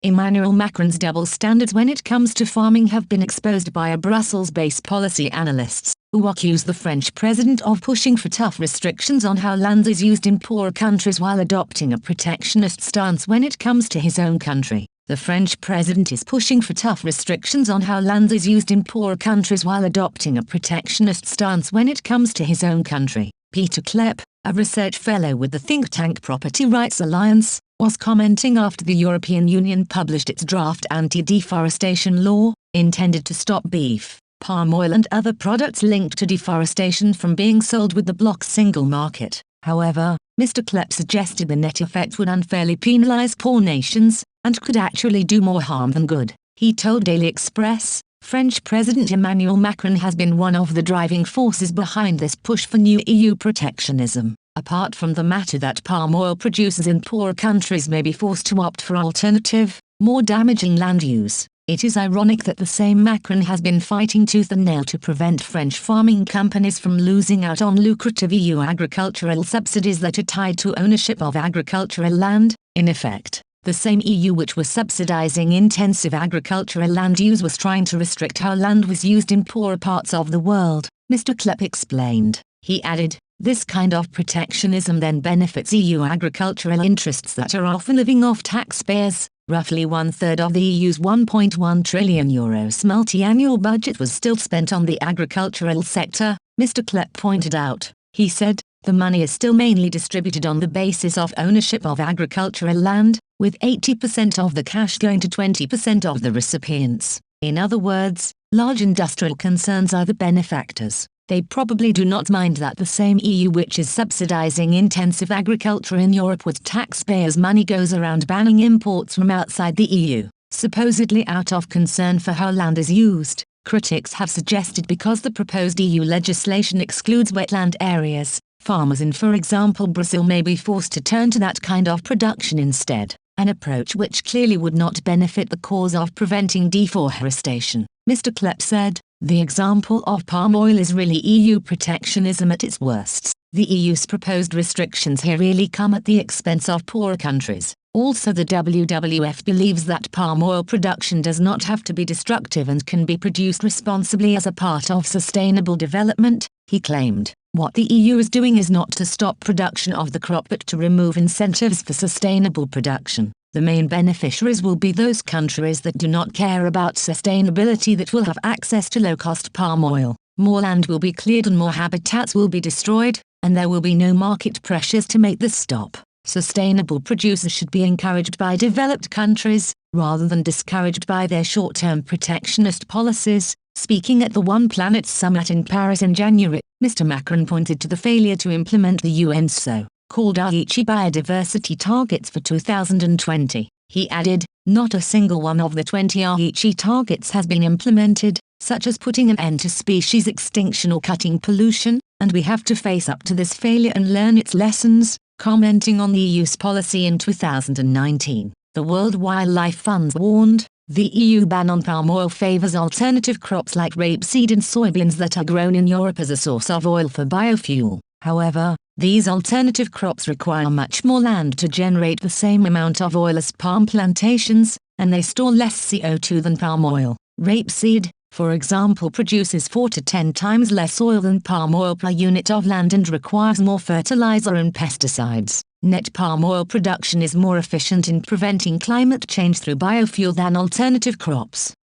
Emmanuel Macron's double standards when it comes to farming have been exposed by a Brussels-based policy analysts, who accuse the French president of pushing for tough restrictions on how land is used in poor countries while adopting a protectionist stance when it comes to his own country. The French president is pushing for tough restrictions on how land is used in poor countries while adopting a protectionist stance when it comes to his own country. Peter Klepp, a research fellow with the think tank Property Rights Alliance, was commenting after the European Union published its draft anti-deforestation law, intended to stop beef, palm oil and other products linked to deforestation from being sold with the bloc's single market. However, Mr. Klepp suggested the net effect would unfairly penalize poor nations, and could actually do more harm than good. He told Daily Express, French President Emmanuel Macron has been one of the driving forces behind this push for new EU protectionism. Apart from the matter that palm oil producers in poor countries may be forced to opt for alternative, more damaging land use, it is ironic that the same Macron has been fighting tooth and nail to prevent French farming companies from losing out on lucrative EU agricultural subsidies that are tied to ownership of agricultural land. In effect, the same EU which was subsidizing intensive agricultural land use was trying to restrict how land was used in poorer parts of the world, Mr. Klepp explained. He added, this kind of protectionism then benefits EU agricultural interests that are often living off taxpayers. Roughly one-third of the EU's €1.1 trillion multi-annual budget was still spent on the agricultural sector, Mr. Klepp pointed out. He said, the money is still mainly distributed on the basis of ownership of agricultural land, with 80% of the cash going to 20% of the recipients. In other words, large industrial concerns are the benefactors. They probably do not mind that the same EU which is subsidizing intensive agriculture in Europe with taxpayers' money goes around banning imports from outside the EU, supposedly out of concern for how land is used. Critics have suggested because the proposed EU legislation excludes wetland areas, farmers in, for example, Brazil may be forced to turn to that kind of production instead, an approach which clearly would not benefit the cause of preventing deforestation. Mr. Klepp said, the example of palm oil is really EU protectionism at its worst. The EU's proposed restrictions here really come at the expense of poorer countries. Also, the WWF believes that palm oil production does not have to be destructive and can be produced responsibly as a part of sustainable development, he claimed. What the EU is doing is not to stop production of the crop but to remove incentives for sustainable production. The main beneficiaries will be those countries that do not care about sustainability that will have access to low-cost palm oil. More land will be cleared and more habitats will be destroyed, and there will be no market pressures to make this stop. Sustainable producers should be encouraged by developed countries, rather than discouraged by their short-term protectionist policies. Speaking at the One Planet Summit in Paris in January, Mr. Macron pointed to the failure to implement the UN's so-called Aichi biodiversity targets for 2020. He added, not a single one of the 20 Aichi targets has been implemented, such as putting an end to species extinction or cutting pollution, and we have to face up to this failure and learn its lessons. Commenting on the EU's policy in 2019, the World Wildlife Fund warned, the EU ban on palm oil favors alternative crops like rapeseed and soybeans that are grown in Europe as a source of oil for biofuel. However, these alternative crops require much more land to generate the same amount of oil as palm plantations, and they store less CO2 than palm oil. Rapeseed, for example, produces 4 to 10 times less oil than palm oil per unit of land and requires more fertilizer and pesticides. Net palm oil production is more efficient in preventing climate change through biofuel than alternative crops.